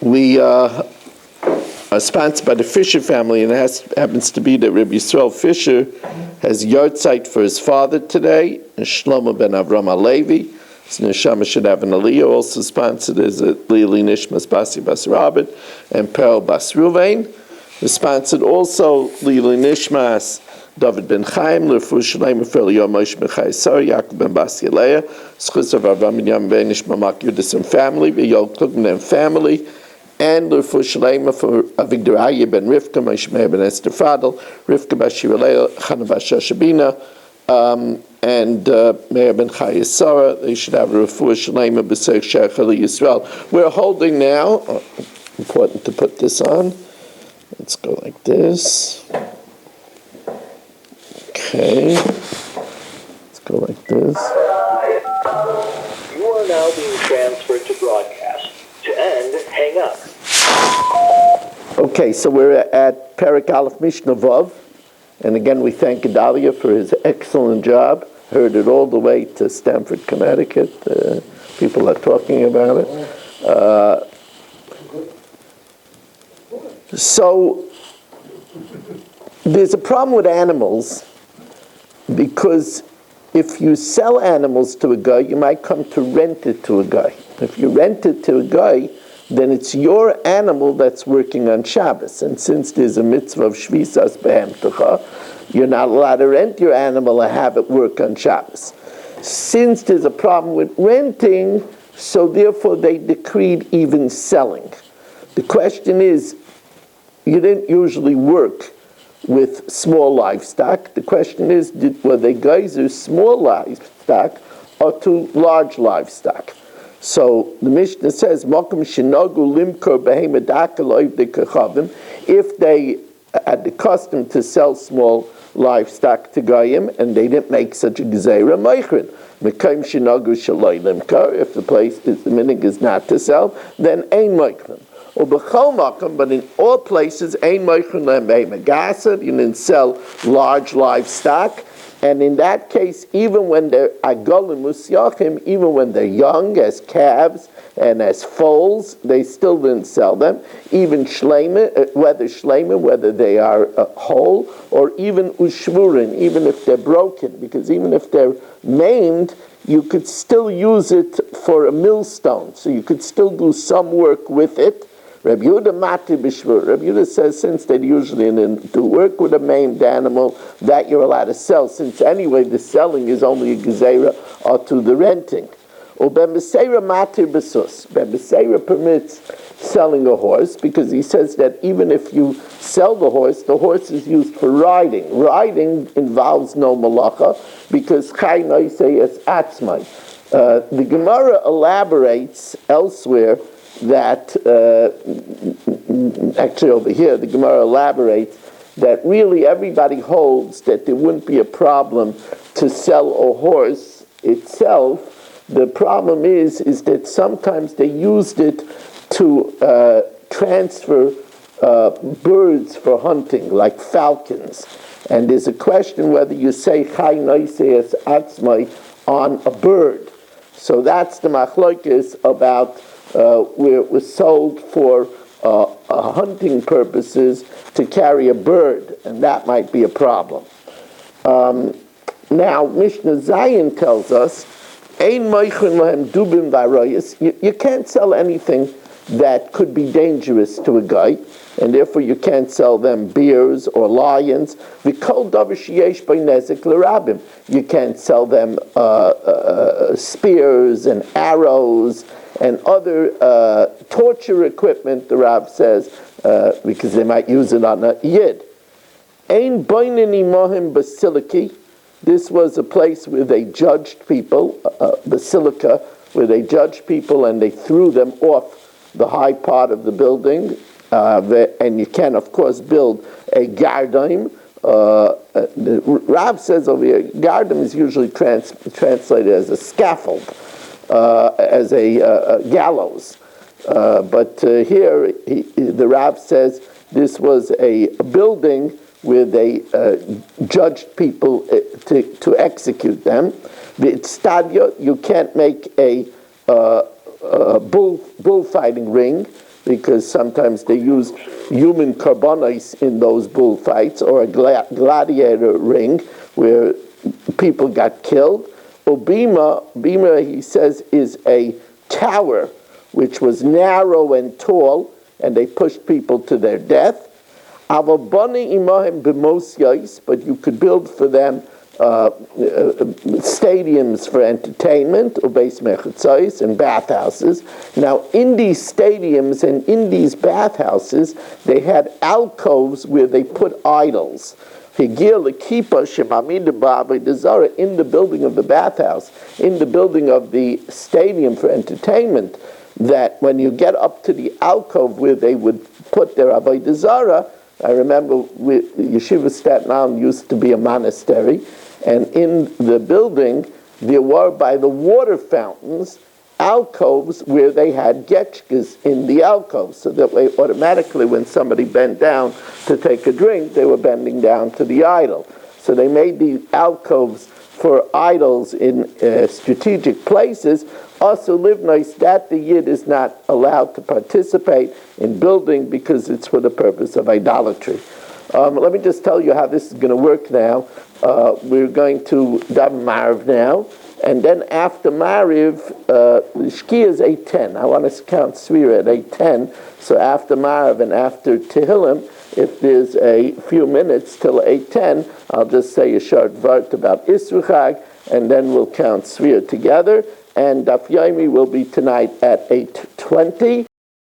We are sponsored by the Fisher family, and it happens to be that Rabbi Yisrael Fisher has yahrzeit for his father today, and Shlomo ben Avram Alevi. So Neshama should have an aliyah. Also sponsored is Lili Nishmas Basi Bas Rabin and Perel Bas Ruvain. We sponsored also Lili Nishmas David ben Chaim, L'Refu Shalem Rafel Yomis ben Zara, Yaakov ben Bas Yaleah, Schus of Avram Yam ben Nishma Yudis and family, V'Yol Klugman and family, and L'Refu Shalem for Avigdor ben Rivka, Moshe ben Esther Fadel, Rivka bas Shiraleh, Chana bas Shashabina, and Meir ben Chaya Zara. They should have a Refuah Shalema B'Seich Sheikh Ali Yisrael. We're holding now, important to put this on. Let's go like this. Okay. Let's go like this. You are now being transferred to broadcast. To end, hang up. Okay, so we're at Perek Aleph Mishna Vav. And again, we thank Gedalia for his excellent job. Heard it all the way to Stamford, Connecticut. People are talking about it. So, there's a problem with animals because if you sell animals to a guy, you might come to rent it to a guy. If you rent it to a guy, then it's your animal that's working on Shabbos. And since there's a mitzvah of Shvisas Behemtecha, you're not allowed to rent your animal and have it work on Shabbos. Since there's a problem with renting, so therefore they decreed even selling. The question is, you didn't usually work with small livestock. The question is, were they geyser small livestock or to large livestock? So the Mishnah says, if they had the custom to sell small livestock to goyim and they didn't make such a gezerah, meichrin. If the place is the minig is not to sell, then ein meichrin. But in all places, ein meichrin lehem behemoth. You didn't sell large livestock. And in that case, even when they're agolim musyachim, even when they're young, as calves and as foals, they still didn't sell them. Even shleima, whether they are whole, or even ushvurin, even if they're broken, because even if they're maimed, you could still use it for a millstone. So you could still do some work with it. Rabbi Yehuda Mati B'Shvur. Rabbi Yehuda says since they usually do work with a maimed animal, that you're allowed to sell, since anyway the selling is only a gezerah or to the renting. Or B'Meseira Mati B'Sus. B'Meseira permits selling a horse because he says that even if you sell the horse is used for riding. Riding involves no malacha because Chai Noisei es Atzmai. The Gemara elaborates elsewhere that, actually over here, the Gemara elaborates that really everybody holds that there wouldn't be a problem to sell a horse itself. The problem is that sometimes they used it to transfer birds for hunting, like falcons. And there's a question whether you say Chai Noiseas Atzmai on a bird. So that's the machlokes about where it was sold for hunting purposes to carry a bird, and that might be a problem. Now, Mishnah Zayin tells us, Ein moichin lahem dubim v'arayis. You can't sell anything that could be dangerous to a guy, and therefore you can't sell them bears or lions. V'kol davar sheyesh by nezek l'rabim. You can't sell them spears and arrows and other torture equipment, the Rav says, because they might use it on a yid. Ein boineni mohim basiliki. This was a place where they judged people, basilica, where they judged people and they threw them off the high part of the building. And you can, of course, build a gardaim. The Rav says over here, gardaim is usually translated as a scaffold. As a gallows. But here, the Rav says this was a building where they judged people to execute them. The stadia, you can't make a bullfighting ring because sometimes they used human karbonos in those bullfights, or a gladiator ring where people got killed. Bima, he says, is a tower which was narrow and tall, and they pushed people to their death. Avabani imahem b'mos, but you could build for them stadiums for entertainment, ubeis mechatzos, and bathhouses. Now, in these stadiums and in these bathhouses, they had alcoves where they put idols. In the building of the bathhouse, in the building of the stadium for entertainment, that when you get up to the alcove where they would put their Avoda Zara, I remember Yeshiva Staten Island used to be a monastery, and in the building there were, by the water fountains, alcoves where they had getchkas in the alcoves, so that way automatically when somebody bent down to take a drink, they were bending down to the idol. So they made the alcoves for idols in strategic places. Also, live nice, that the Yid is not allowed to participate in building because it's for the purpose of idolatry. Let me just tell you how this is going to work now. We're going to daven Mariv now, and then after Mariv, Shkia is 8:10. I want to count Svira at 8:10. So after Mariv and after Tehillim, if there's a few minutes till 8:10, I'll just say a short vart about Isruchag, and then we'll count Svira together. And Daf Yomi will be tonight at 8:20.